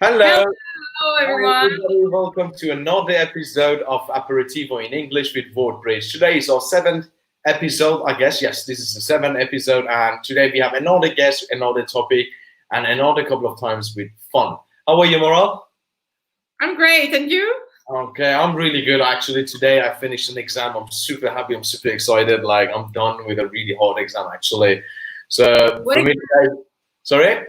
Hello, Hello, hi everyone. everybody. Welcome to another episode of Aperitivo in English with WordPress. Today is our seventh episode, I guess. Yes, this is the seventh episode, and today we have another guest, another topic, and another couple of times with fun. How are you, Moral? I'm great, and you? Okay, I'm really good actually. Today I finished an exam. I'm super happy. I'm super excited. Like I'm done with a really hard exam actually. So What for me, sorry.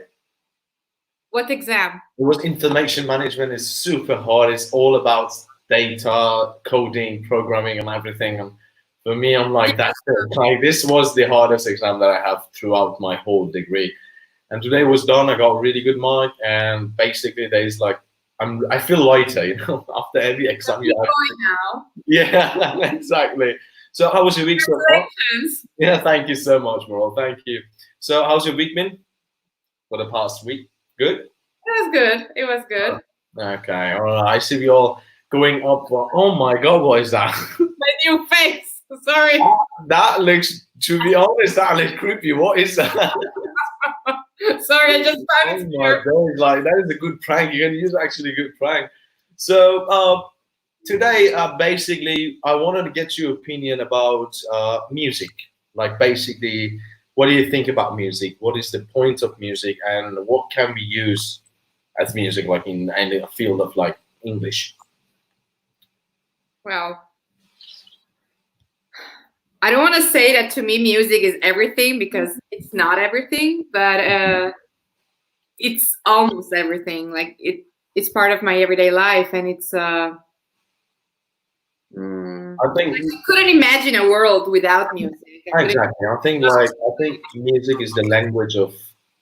What exam? It was information management is super hard. It's all about data, coding, programming, and everything. And for me, I'm like, that's it. Like this was the hardest exam that I have throughout my whole degree. And today was done. I got a really good mark. And basically, there's like, I feel lighter, after every exam. You're going now. Yeah, exactly. So how was your week so far? Congratulations. Yeah, thank you so much, Moral. Thank you. So how's your week been for the past week? Good? It was good. It was good. Okay, all right. I see we all going up. Oh my God, what is that? My new face. Sorry. That looks, to be honest, that looks creepy. What is that? Sorry, I just Oh found it my here. God, like that is a good prank. You can use actually a good prank. So today, basically, I wanted to get your opinion about music. Like basically, what do you think about music? What is the point of music, and what can we use as music, like in a field of like English? Well, I don't want to say that to me music is everything because it's not everything, but it's almost everything. Like it's part of my everyday life, and it's I think I couldn't imagine a world without music. exactly. I think music is the language of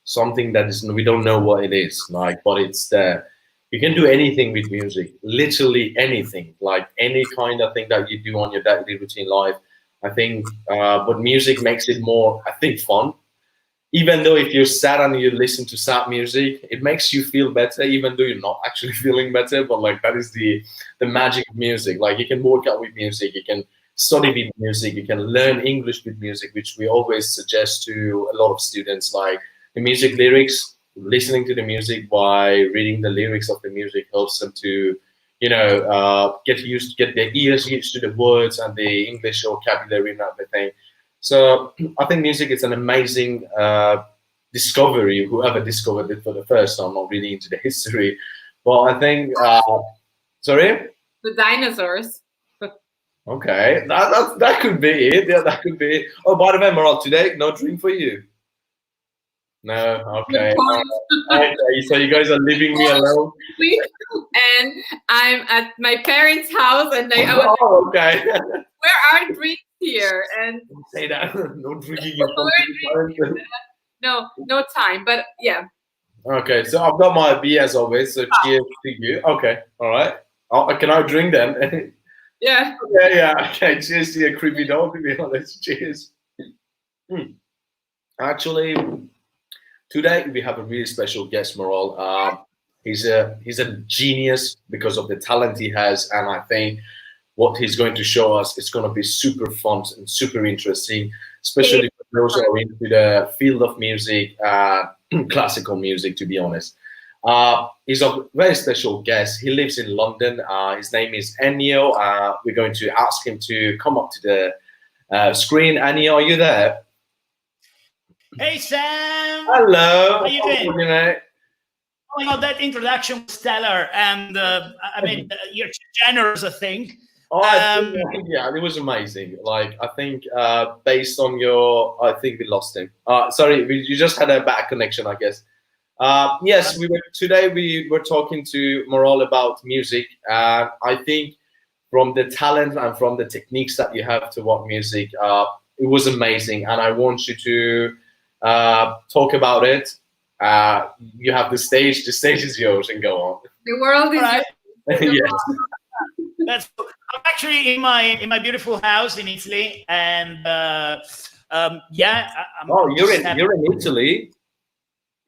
something that is we don't know what it is, like, but it's there. You can do anything with music, literally anything, like any kind of thing that you do on your daily routine life. I think, but music makes it more, I think, fun. Even though if you're sad and you listen to sad music, it makes you feel better, even though you're not actually feeling better. But like that is the magic of music. Like you can work out with music, you can study with music, you can learn English with music, which we always suggest to a lot of students. Like the music lyrics, listening to the music by reading the lyrics of the music helps them to, get their ears used to the words and the English vocabulary and everything. So I think music is an amazing discovery. Whoever discovered it for the first time, not really into the history, but I think. Sorry. The dinosaurs. Okay, that could be it. Yeah, that could be it. Oh, by the way, Moral, today no drink for you. No. Okay. Okay. So you guys are leaving me alone. And I'm at my parents' house, and I was Oh, okay. where are drinks here? And Say that. No drinking in front of your parents. no time. But yeah, Okay, so I've got my beer as always. So cheers to you. Okay, all right. Can I drink then? yeah. Yeah. Okay, cheers to your creepy dog. To be honest, cheers. Actually, today we have a really special guest, Moral. He's a genius because of the talent he has, and I think what he's going to show us is going to be super fun and super interesting, especially for those who are into the field of music, classical music, to be honest. He's a very special guest. He lives in London. His name is Ennio. We're going to ask him to come up to the screen. Ennio, are you there? Hey, Sam. Hello. How you doing? Mate? Oh my God, that introduction was stellar, and I mean, you're generous, I think. Yeah, it was amazing. Like I think, based on I think we lost him. Sorry, you just had a bad connection, I guess. Yes, today we were talking to Moral about music. I think from the talent and from the techniques that you have to work music, it was amazing, and I want you to talk about it. You have the stage. The stage is yours, and go on. The world is right. Yes. I'm actually in my beautiful house in Italy, and You're in Italy.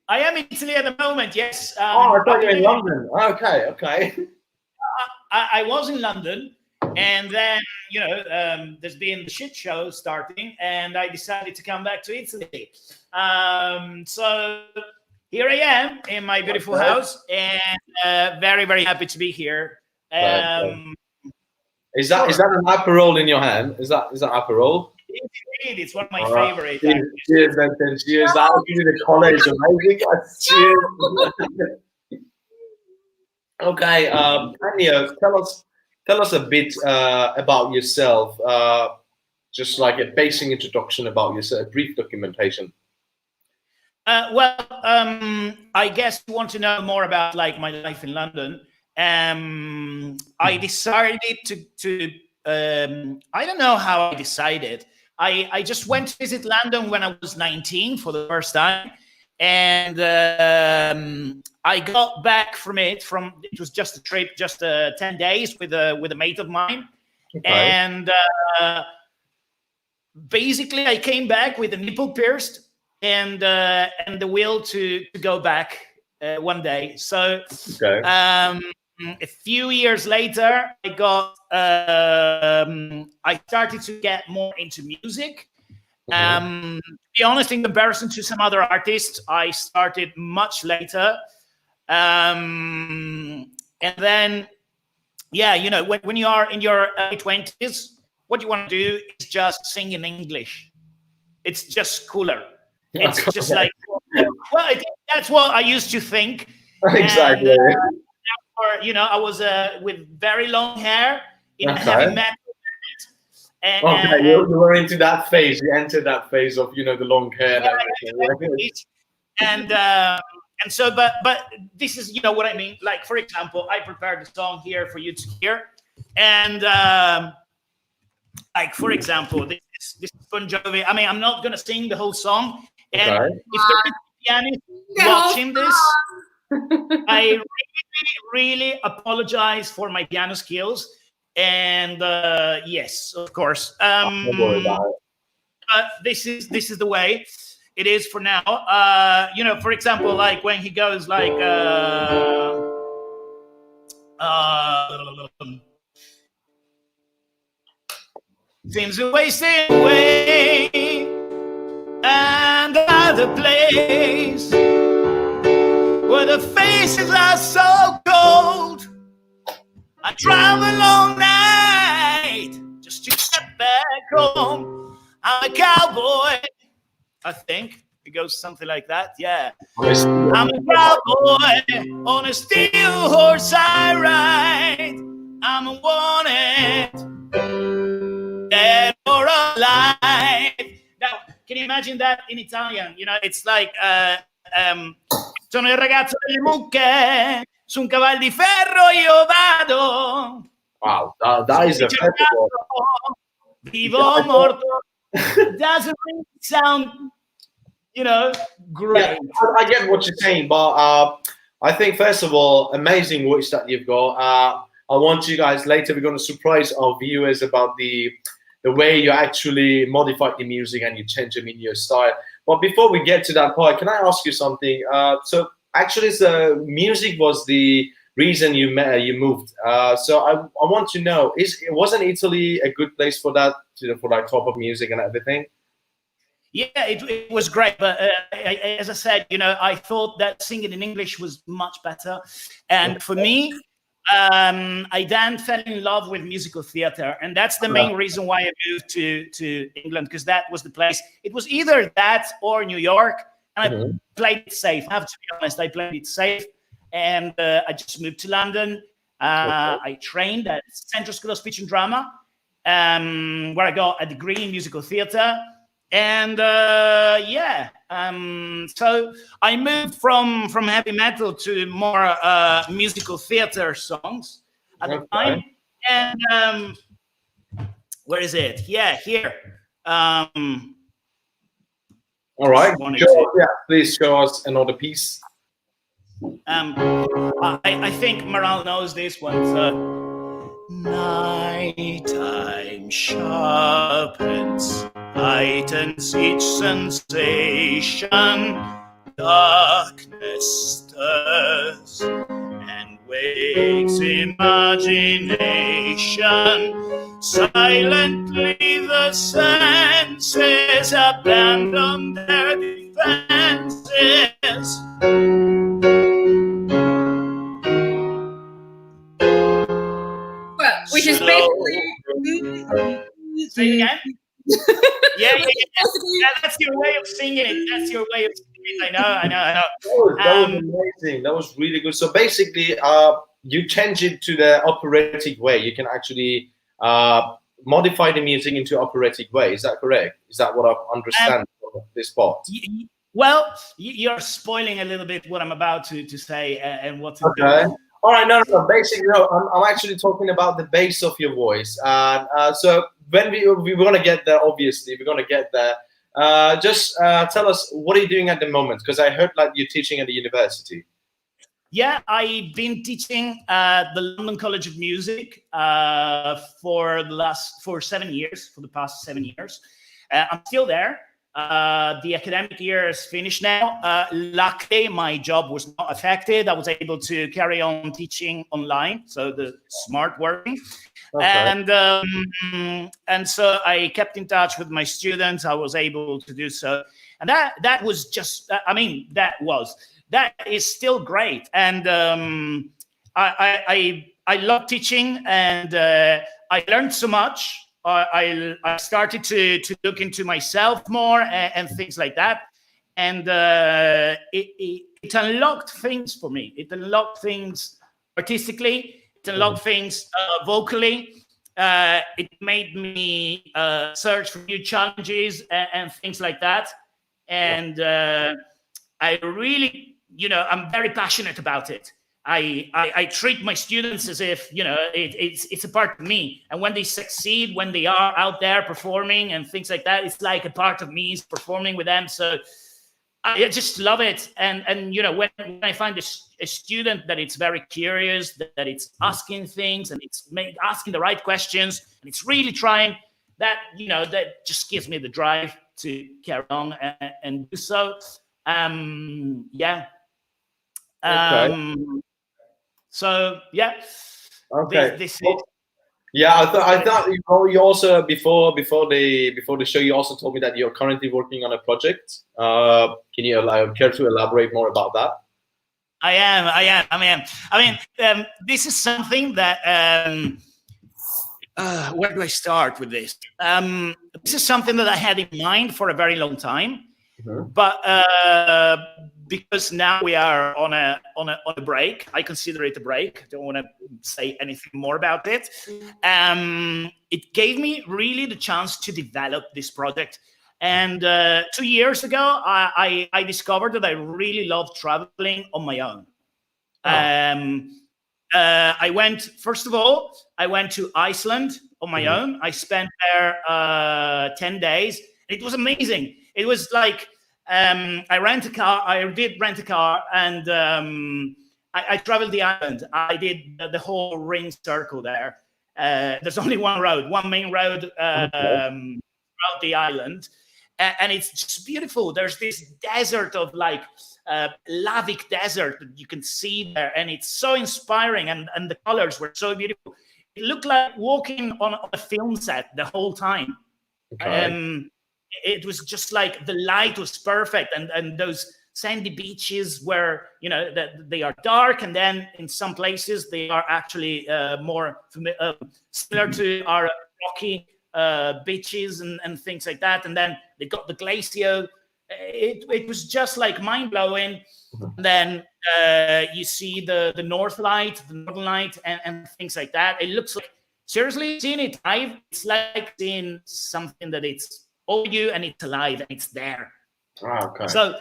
I am in Italy at the moment. Yes. I thought you were in London. Okay. I was in London, and then there's been the shit show starting, and I decided to come back to Italy. So here I am in my beautiful house, and very, very happy to be here. Is that an Aperol in your hand? Is that Aperol? It's one of my favorite. Cheers, Benton. Cheers. I'll give you the college. Amazing. Cheers. Okay, Ennio, tell us a bit about yourself. Just like a basic introduction about yourself, a brief documentation. I guess you want to know more about like my life in London. I decided to I don't know how I decided. I just went to visit London when I was 19 for the first time, and I got back from it. It was just a trip, just 10 days with a mate of mine, and basically I came back with a nipple pierced and the will to go back one day. So a few years later, I started to get more into music. To be honest, in comparison to some other artists, I started much later. And then, when you are in your early 20s, what you want to do is just sing in English. It's just cooler. It's just like, that's what I used to think. Exactly. And, I was with very long hair in heavy metal. And, you were into that phase. You entered that phase of, the long hair. And so, but this is, what I mean. Like, for example, I prepared a song here for you to hear. And like, for example, this is Bon Jovi. I mean, I'm not going to sing the whole song. And if there is a pianist watching this, I really apologize for my piano skills. And yes, of course. Don't worry about it. This is the way it is for now. For example, like when he goes like seems a wasted away and another place where the faces are so cold. I travel all night just to get back home. I'm a cowboy. I think it goes something like that. Yeah. I'm a cowboy on a steel horse I ride. I'm wanted, dead or alive. Now, can you imagine that in Italian? It's like sono il ragazzo delle mucche, su un cavallo di ferro io vado. Wow, that is a festival. Vivo morto. Doesn't really sound, great. Yeah, I get what you're saying, but I think first of all, amazing voice that you've got. I want you guys later. We're going to surprise our viewers about the way you actually modified your music and you change them in your style. But before we get to that part, can I ask you something? So actually, the music was the reason you moved. So I want to know: wasn't Italy a good place for that? For like top of music and everything? Yeah, it was great. But as I said, I thought that singing in English was much better. And for me, I then fell in love with musical theater. And that's the main reason why I moved to England, because that was the place. It was either that or New York. And I played it safe. I have to be honest, I played it safe. And I just moved to London. I trained at Central School of Speech and Drama, where I got a degree in musical theater. And so I moved from heavy metal to more musical theater songs at the time. And where is it? Yeah, here. All right. Please show us another piece. I think Maral knows this one. So. Nighttime sharpens, lightens each sensation, darkness stirs and wakes imagination. Silently the senses abandon their defenses. Say it again. Yeah. That's your way of singing it. That's your way of singing it. I know. That was amazing. That was really good. So basically, you change it to the operatic way. You can actually modify the music into operatic way. Is that correct? Is that what I understand from this part? Well, you're spoiling a little bit what I'm about to say and what to Okay. do. All right. No. Basically, no. I'm actually talking about the bass of your voice. And so when we're gonna get there, obviously, we're gonna get there. Just tell us, what are you doing at the moment? Because I heard like you're teaching at the university. Yeah, I've been teaching at the London College of Music for the past 7 years. I'm still there. The academic year is finished now. Luckily, my job was not affected. I was able to carry on teaching online, so the smart working. Okay. And so I kept in touch with my students. I was able to do so, and that was just. That is still great, and I love teaching, and I learned so much. I started to look into myself more and things like that, and it unlocked things for me. It unlocked things artistically. It unlocked things vocally. It made me search for new challenges and things like that. And I really, I'm very passionate about it. I treat my students as if, it's a part of me. And when they succeed, when they are out there performing and things like that, it's like a part of me is performing with them. So I just love it. And when I find a student that it's very curious, that it's asking things and it's asking the right questions and it's really trying, that just gives me the drive to carry on and do so. Yeah. Okay. So yeah. Okay. This is. Yeah, I thought you also before the show you also told me that you're currently working on a project. Can you care to elaborate more about that? I am. This is something that. Where do I start with this? This is something that I had in mind for a very long time, but because now we are on a break, I consider it a break. I don't want to say anything more about it. It gave me really the chance to develop this project. And 2 years ago, I discovered that I really love traveling on my own. I went to Iceland on my own. I spent there 10 days. It was amazing. It was like I did rent a car, and I traveled the island. I did the whole ring circle there. There's only one main road throughout the island. And it's just beautiful. There's this desert of lavic desert that you can see there, and it's so inspiring, and the colors were so beautiful. It looked like walking on a film set the whole time. Okay. It was just like the light was perfect, and those sandy beaches where that they are dark, and then in some places they are actually more similar to our rocky beaches and things like that. And then they got the glacier. It was just like mind-blowing. Then you see the northern light and things like that. It looks like, seriously, seeing it live, it's like seeing something that it's all you and it's alive and it's there. Okay. So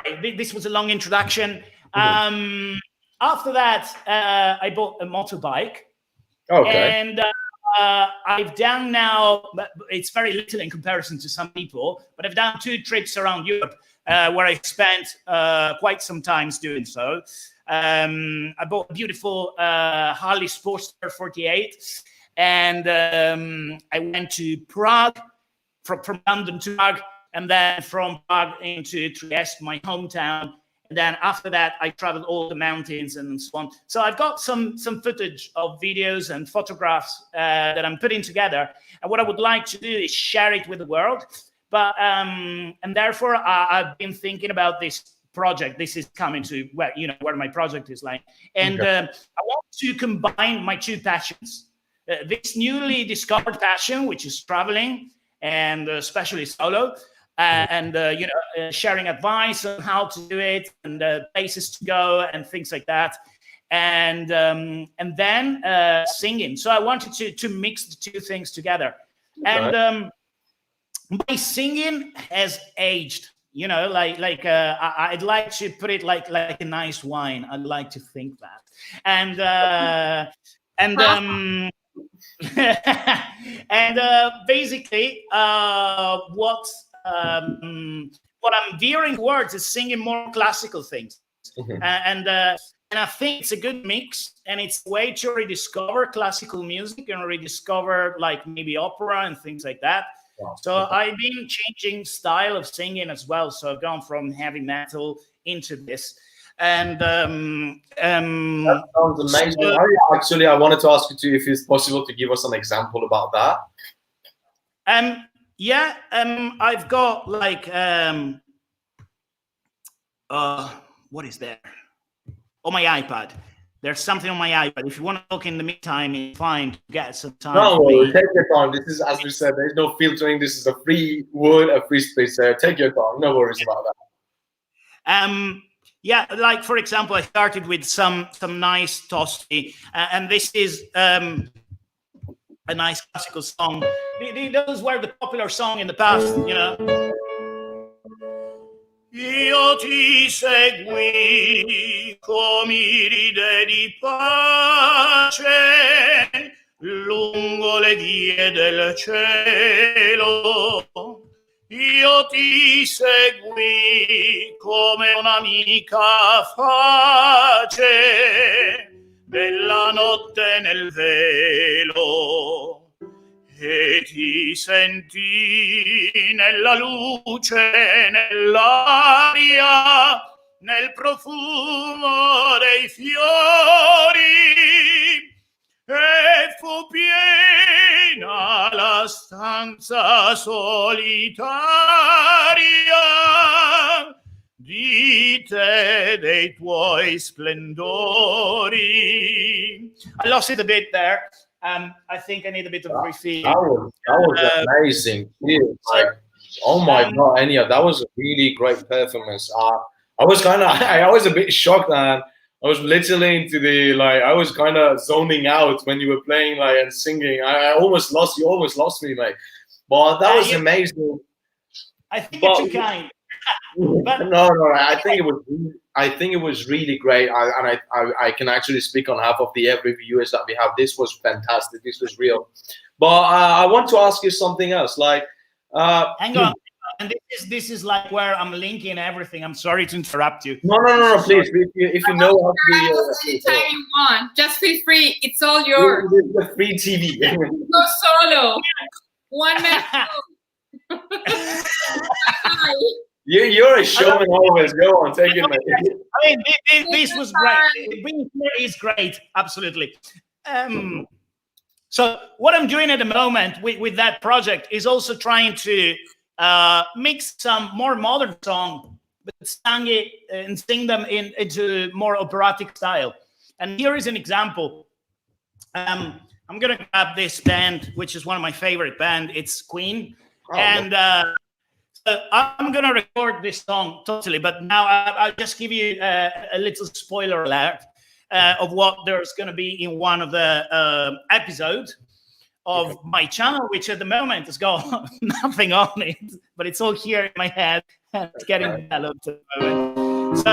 sorry, this was a long introduction. After that, I bought a motorbike. Okay. And I've done now, it's very little in comparison to some people, but I've done 2 trips around Europe where I spent quite some time doing so. I bought a beautiful Harley Sportster 48, and I went to Prague, from London to Prague, and then from Prague into Trieste, my hometown. And then after that, I traveled all the mountains and so on. So I've got some footage of videos and photographs that I'm putting together. And what I would like to do is share it with the world. But and therefore, I've been thinking about this project. This is coming to where my project is like. And I want to combine my 2 passions. this newly discovered passion, which is traveling, and especially solo, and sharing advice on how to do it, and places to go, and things like that, and then singing. So I wanted to mix the two things together, and my singing has aged. I'd like to put it like a nice wine. I'd like to think that, and basically, what I'm veering towards is singing more classical things, and I think it's a good mix, and it's a way to rediscover classical music and rediscover like maybe opera and things like that. So I've been changing style of singing as well. So I've gone from heavy metal into this. And that sounds amazing. Actually, I wanted to ask you too if it's possible to give us an example about that. I've got like what is there? On my iPad. There's something on my iPad. If you want to look in the meantime, it's fine to get some time. No, take your time. This is, as we said, there's no filtering. This is a free word, a free space there. Take your time. No worries about that. Like for example, I started with some nice tosti, and this is a nice classical song. Those were the popular song in the past, Io ti seguì come ride di pace lungo le vie del cielo. Io ti seguì come un'amica face della notte nel velo. E ti senti nella luce, nell'aria, nel profumo dei fiori, e fu piena la stanza solitaria di te, dei tuoi splendori. I lost it a bit there. I think I need a bit of refeed. That was amazing. Like, oh my God, Ennio, that was a really great performance. I was a bit shocked, and I was literally into I was kind of zoning out when you were playing and singing. I almost lost you. Almost lost me, mate. But that was amazing. I think you're too kind. But no, I think it was really great. I can actually speak on behalf of the every viewers that we have. This was fantastic. This was real. But I want to ask you something else. Hang on. And this is like where I'm linking everything. I'm sorry to interrupt you. No, please. If you know how to anytime you want, just feel free. It's all yours. The free TV. Go solo. One man. You're a showman always. Go on, take it, mate. I mean, this was great. Being here is great, absolutely. So what I'm doing at the moment with that project is also trying to mix some more modern song, but sing them into more operatic style. And here is an example. I'm gonna grab this band, which is one of my favorite band. It's Queen, and I'm gonna record this song totally. But now I'll just give you a little spoiler alert of what there's gonna be in one of the episodes of my channel, which at the moment has got nothing on it, but it's all here in my head and it's getting developed at the moment. So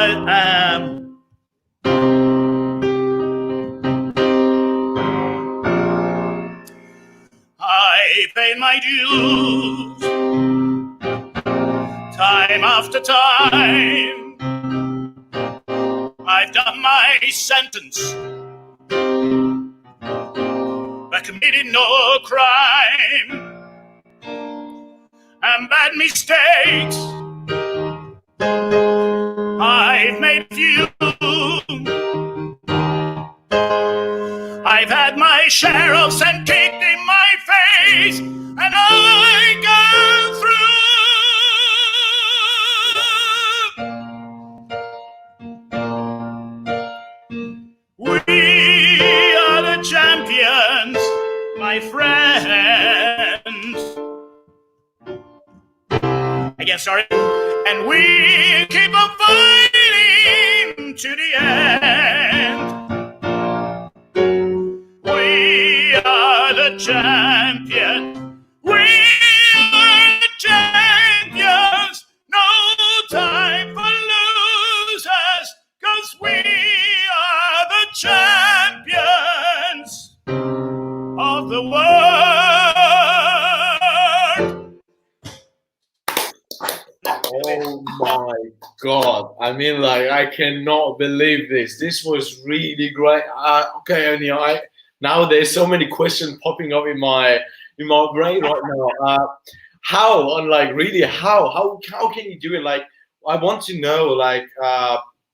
I paid my dues time after time. I've done my sentence. I committed no crime and bad mistakes. I've made a few. I've had my share of sand kicked in my face, and I go through. We are the champions. my friends. Again, sorry. And we keep on fighting to the end. We are the champions. We are the champions. No time for losers, 'cause we are the champions of the world. Oh my God. I mean, like, I cannot believe this. This was really great. Okay, Ennio, now there's so many questions popping up in my brain right now. How, and like, really, how can you do it? Like, I want to know, like,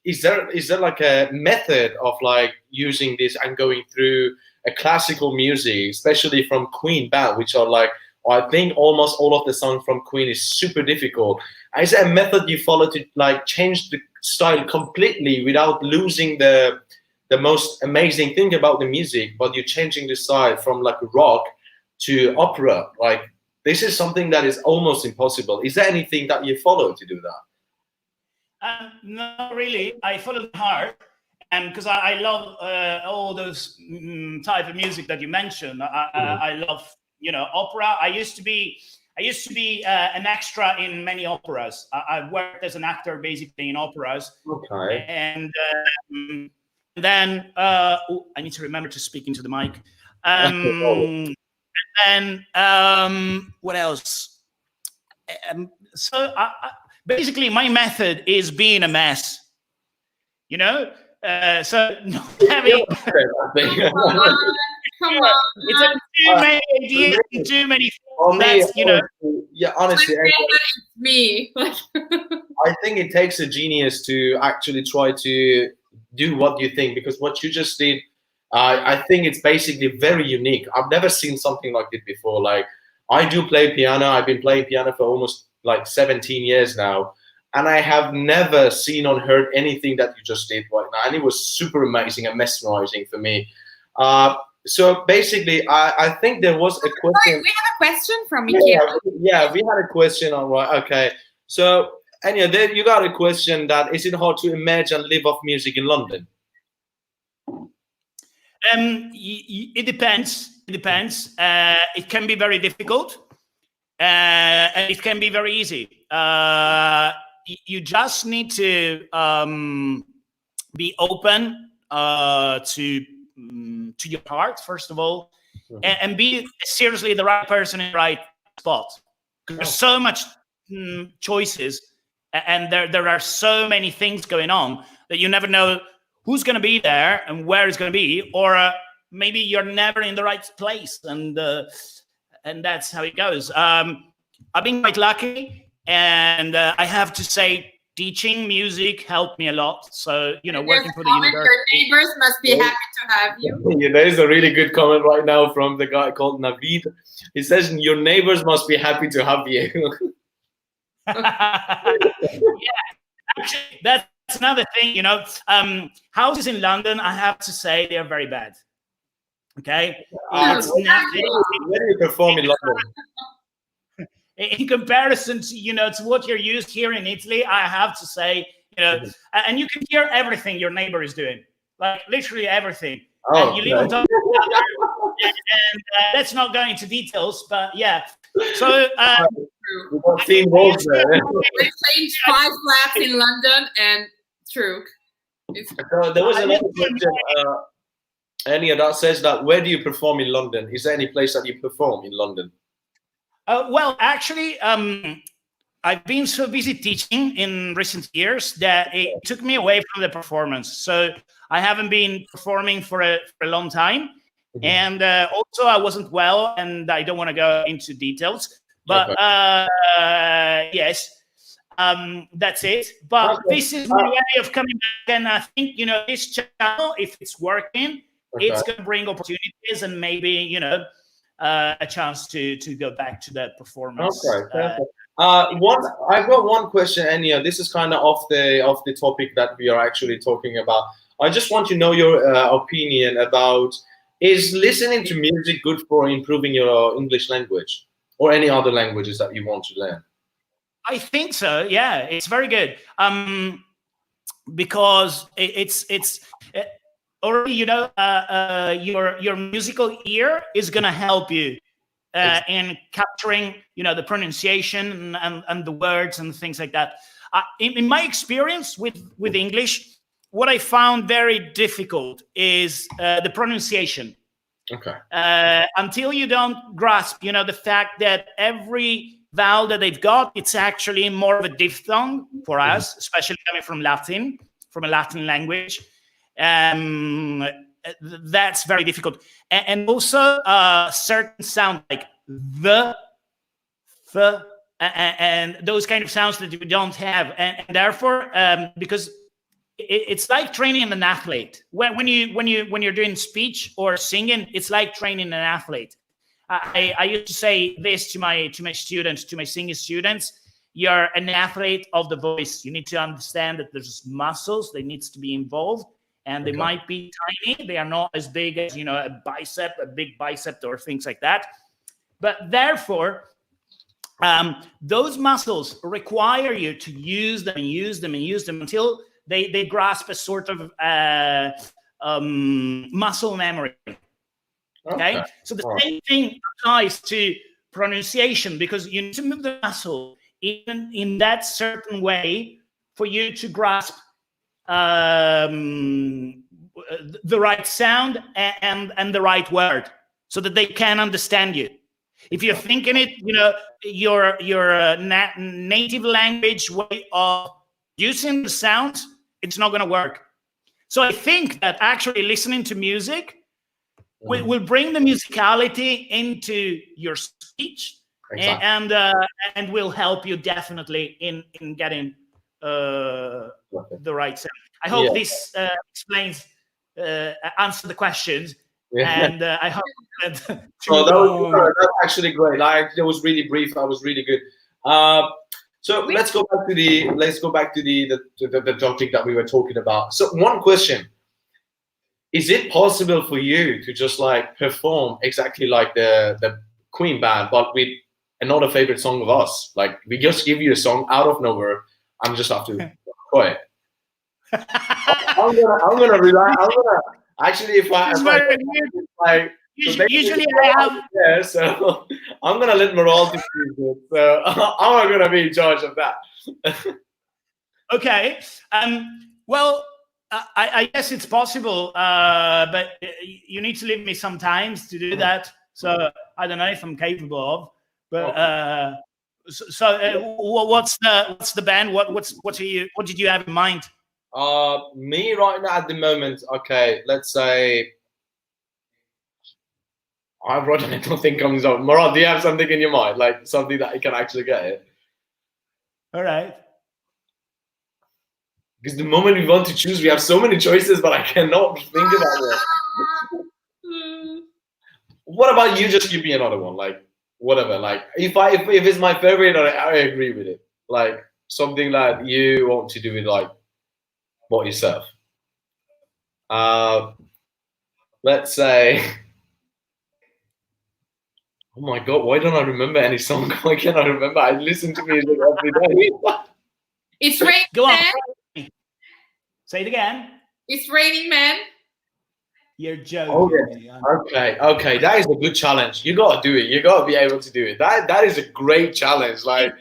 is there like a method of like using this and going through a classical music, especially from Queen band, which are like, I think almost all of the songs from Queen is super difficult. Is there a method you follow to like change the style completely without losing the most amazing thing about the music, but you're changing the style from like rock to opera? Like, this is something that is almost impossible. Is there anything that you follow to do that? Not really. I follow the heart, and because I love all those type of music that you mentioned. I love, you know, opera. I used to be an extra in many operas. I worked as an actor basically in operas. Okay. And then I need to remember to speak into the mic. And what else? So basically, my method is being a mess. You know, so not having. Come on. It's too many ideas, and too many. That's, you know. Yeah, honestly, It's me. I think it takes a genius to actually try to do what you think, because what you just did, I think it's basically very unique. I've never seen something like it before. Like, I do play piano. I've been playing piano for almost like 17 years now, and I have never seen or heard anything that you just did right now. And it was super amazing and mesmerizing for me. So basically, I think there was a question. We have a question from Michaela. Yeah, we had a question on right. Okay, so Ennio, there you got a question that is it hard to imagine live off music in London? It depends. It depends. It can be very difficult, and it can be very easy. You just need to be open to your heart, first of all, and be seriously the right person in the right spot. There's so much choices, and there are so many things going on that you never know who's going to be there and where it's going to be, or maybe you're never in the right place, and that's how it goes. I've been quite lucky, and I have to say, teaching music helped me a lot. So, you know, working for the university. Your neighbors must be happy to have you. Yeah, there is a really good comment right now from the guy called Navid. He says, your neighbors must be happy to have you. Yeah, actually, that's another thing, you know. Houses in London, I have to say, they are very bad. Okay? Where do you perform in London? In comparison to, you know, to what you're used here in Italy, I have to say, you know, and you can hear everything your neighbor is doing, like literally everything. Oh, and you live on top of each other, and let's not go into details, but yeah. So We've got seen walls there. We changed 5 flats in London, and true. So there was another question, Ennio, that says that where do you perform in London? Is there any place that you perform in London? Well, actually, I've been so busy teaching in recent years that it took me away from the performance. So I haven't been performing for a long time. And also I wasn't well, and I don't want to go into details. But yes, that's it. But this is my way of coming back. And I think, you know, this channel, if it's working, it's going to bring opportunities and maybe, you know, a chance to go back to that performance. Okay, perfect. I've got one question, Ennio. This is kind of off the topic that we are actually talking about. I just want to know your opinion about Is listening to music good for improving your English language or any other languages that you want to learn? I think so. Yeah, it's very good. Because it's already, your musical ear is going to help you in capturing, the pronunciation and the words and things like that. In my experience with English, what I found very difficult is the pronunciation. Okay. Until you don't grasp, the fact that every vowel that they've got, it's actually more of a diphthong for us, especially coming from a Latin language. That's very difficult. And also certain sounds like the, and those kind of sounds that you don't have. And therefore, because it's like training an athlete. When you're doing speech or singing, it's like training an athlete. I used to say this to my students, to my singing students: you're an athlete of the voice. You need to understand that there's muscles that needs to be involved, and they might be tiny. They are not as big as a big bicep or things like that. But therefore, those muscles require you to use them and use them and use them until they grasp a sort of muscle memory. Okay, so the same thing applies to pronunciation, because you need to move the muscle in that certain way for you to grasp the right sound and the right word, so that they can understand you. If you're thinking it, your native language way of using the sounds, it's not going to work. So I think that actually listening to music will bring the musicality into your speech, and will help you definitely in getting the right sound. I hope this explains, answer the questions. Yeah. And I hope that. That was actually great. Like, that was really brief. That was really good. So let's go back to the topic that we were talking about. So one question: is it possible for you to just like perform exactly like the Queen band, but with another favorite song of us? Like, we just give you a song out of nowhere, and just have to go it. I'm gonna rely. Actually, if I usually I have. Yeah, so I'm gonna let morality choose it. So I'm gonna be in charge of that. Okay. Well, I guess it's possible, but you need to leave me some time to do that. So I don't know if I'm capable of. But what's the band? What did you have in mind? Me right now at the moment. Okay, let's say. I really don't think comes up. Morad, do you have something in your mind, like something that you can actually get it? All right. Because the moment we want to choose, we have so many choices, but I cannot think about it. What about you? Just give me another one, like whatever. Like if it's my favorite, I agree with it. Like something like you want to do it, like what yourself. Let's say. Oh my God! Why don't I remember any song? Why can't I remember? I listen to music every day. It's raining. Go on. Man. Say it again. It's raining, man. You're joking. Okay. That is a good challenge. You gotta do it. You gotta be able to do it. That is a great challenge. Like,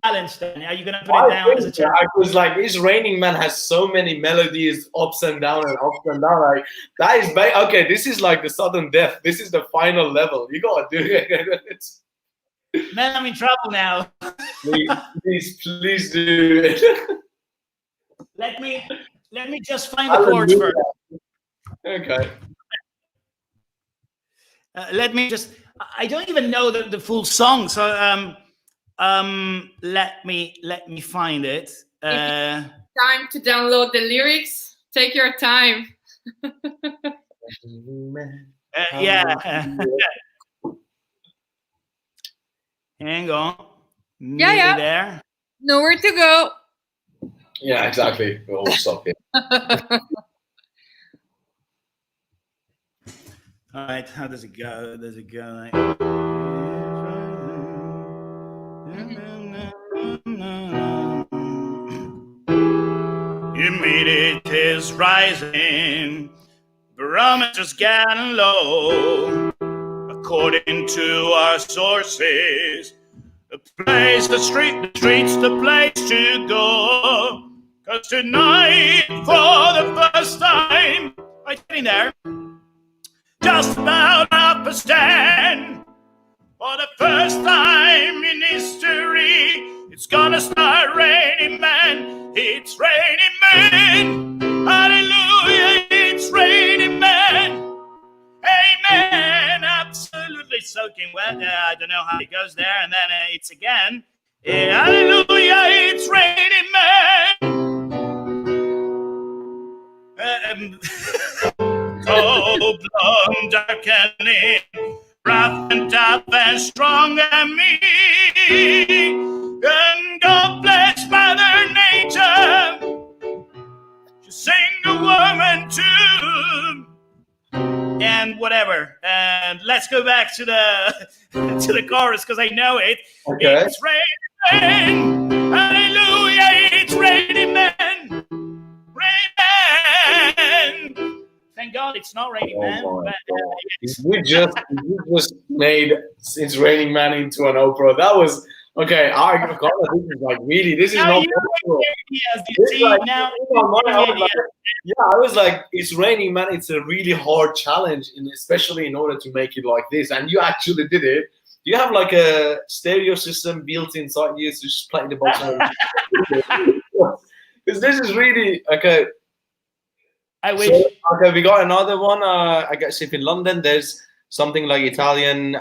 challenge. Then are you gonna put it down as a challenge? I was like, this Raining Man has so many melodies, ups and down and ups and down. Like, that is okay. This is like the sudden death. This is the final level. You gotta do it. Man, I'm in trouble now. Please do it. Let me just find the chords first. Okay. Let me just. I don't even know the full song, so let me find it. Time to download the lyrics. Take your time. Yeah. Hang on. Yeah. There. Nowhere to go. Yeah, exactly. We're all stuck here. right, how does it go? Does it go like... Humidity is rising, barometer's getting low. According to our sources, the street's the place to go. 'Cause tonight, for the first time, right in there, just about up a stand. For the first time in history, it's gonna start raining, man. It's raining, man. Hallelujah, it's raining, man. Amen. Absolutely soaking wet. I don't know how it goes there, and then it's again. Hallelujah, it's raining, man. Cold, long, darkening, rough and tough and strong and mean. And God bless Mother Nature. She sing a woman too. And whatever. And let's go back to the to the chorus because I know it. Okay. It's raining, hallelujah, it's raining, man. Rain, man. Thank God it's not raining, man. But, we just made It's Raining Man into an opera. That was okay. This is like really. This is not. I was like, It's Raining Man. It's a really hard challenge, and especially in order to make it like this. And you actually did it. Do you have like a stereo system built inside you to just play the bottom? Because this is really okay. I wish. So, okay, we got another one. I guess if in London there's something like Italian,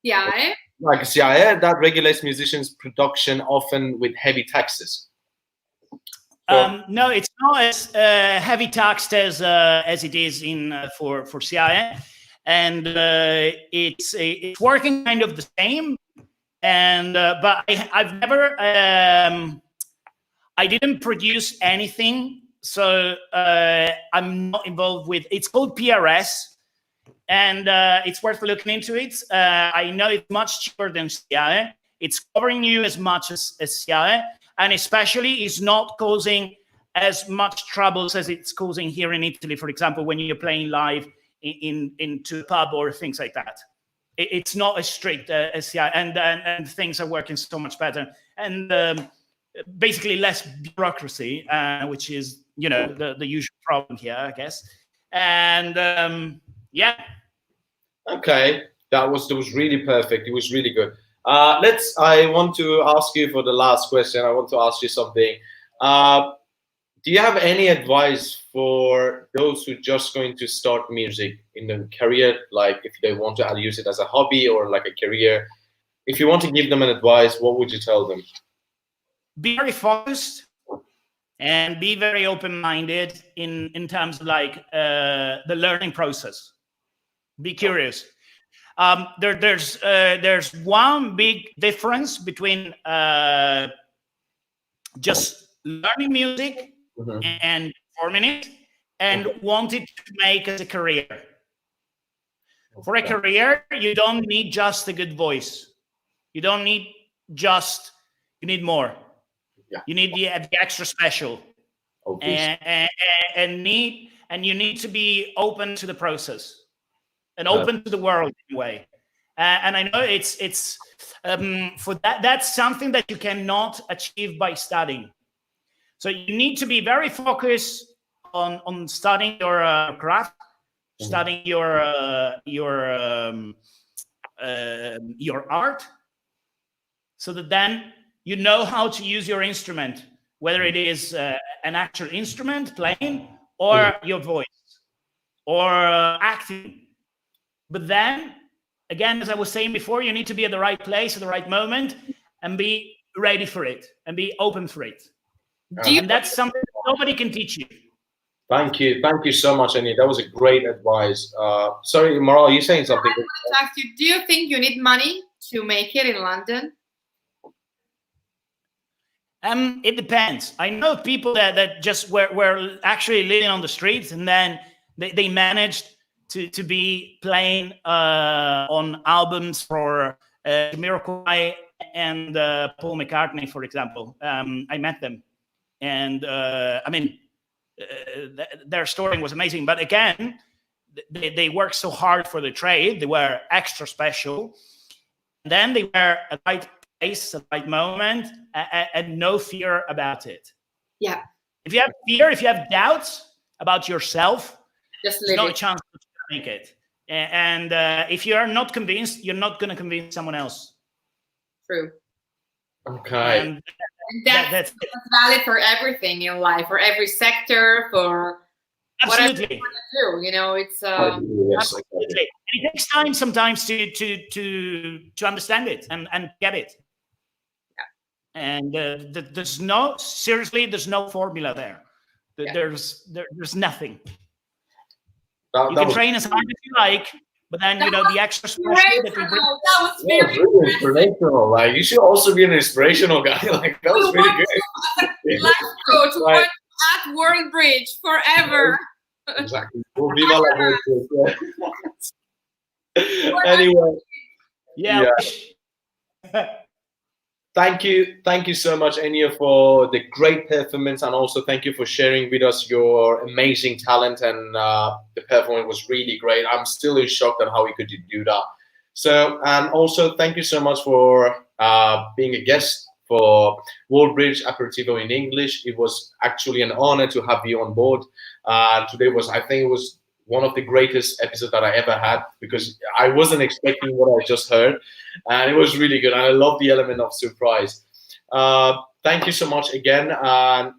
like SIAE, that regulates musicians' production, often with heavy taxes. No, it's not as heavy taxed as it is in for SIAE, and it's working kind of the same. And but I've never I didn't produce anything. So I'm not involved with. It's called PRS, and it's worth looking into it. I know it's much cheaper than SIAE. It's covering you as much as SIAE, and especially it's not causing as much troubles as it's causing here in Italy, for example, when you're playing live into a pub or things like that. It's not as strict as SIAE, and things are working so much better, and basically less bureaucracy, which is the usual problem here, I guess. And yeah. Okay, that was really perfect. It was really good. I want to ask you for the last question. I want to ask you something. Do you have any advice for those who are just going to start music in their career? Like if they want to use it as a hobby or like a career, if you want to give them an advice, what would you tell them? Be very focused and be very open-minded in terms of like the learning process. Be curious. There's one big difference between just learning music and performing it and wanting to make as a career. For a career, you don't need just a good voice. You don't need just. You need more. Yeah. You need the extra special, and you need to be open to the process and open to the world in a way. And I know it's for that's something that you cannot achieve by studying. So you need to be very focused on studying your craft, studying your art, so that then you know how to use your instrument, whether it is an actual instrument playing or your voice or acting. But then, again, as I was saying before, you need to be at the right place at the right moment and be ready for it and be open for it. And that's something that nobody can teach you. Thank you so much, Ennio. That was a great advice. Sorry, Maral, you're saying something? I want to ask you, do you think you need money to make it in London? It depends. I know people that just were actually living on the streets, and then they managed to be playing on albums for Jamiroquai and Paul McCartney, for example. I met them, and I mean, their story was amazing. But again, they worked so hard for the trade. They were extra special. And then they were at the right place, at the right moment, and no fear about it. Yeah. If you have fear, if you have doubts about yourself, Just there's no chance to make it. And if you are not convinced, you're not going to convince someone else. True. Okay. And that's valid for everything in life, for every sector, for absolutely whatever you want to do. You know, it's Yes, absolutely. And it takes time sometimes to understand it and get it. Yeah. And there's no formula there. There's nothing. You can train as hard as you like, but then the extra special that we bring. That was very really inspirational. Like, you should also be an inspirational guy. Like, that was really good. Life coach right. At World Bridge forever. Exactly. We'll be anyway. Yeah. Thank you so much, Ennio, for the great performance, and also thank you for sharing with us your amazing talent. And the performance was really great. I'm still in shock at how you could do that. So, and also thank you so much for being a guest for World Bridge Aperitivo in English. It was actually an honor to have you on board. Today I think it was one of the greatest episodes that I ever had, because I wasn't expecting what I just heard, and it was really good. And I love the element of surprise. Thank you so much again.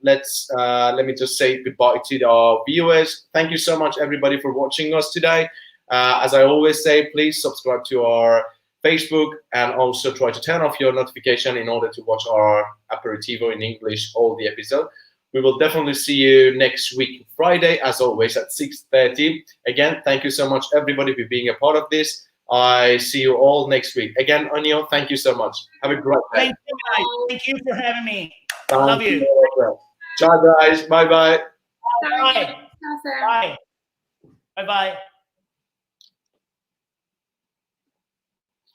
Let me just say goodbye to our viewers. Thank you so much, everybody, for watching us today. As I always say, please subscribe to our Facebook, and also try to turn off your notification in order to watch our Aperitivo in English, all the episodes. We will definitely see you next week, Friday, as always, at 6:30. Again, thank you so much, everybody, for being a part of this. I see you all next week. Again, Ennio, thank you so much. Have a great day. Thank you, guys. Thank you for having me. I love you. Ciao, guys. Bye-bye. Bye. Bye. Bye-bye.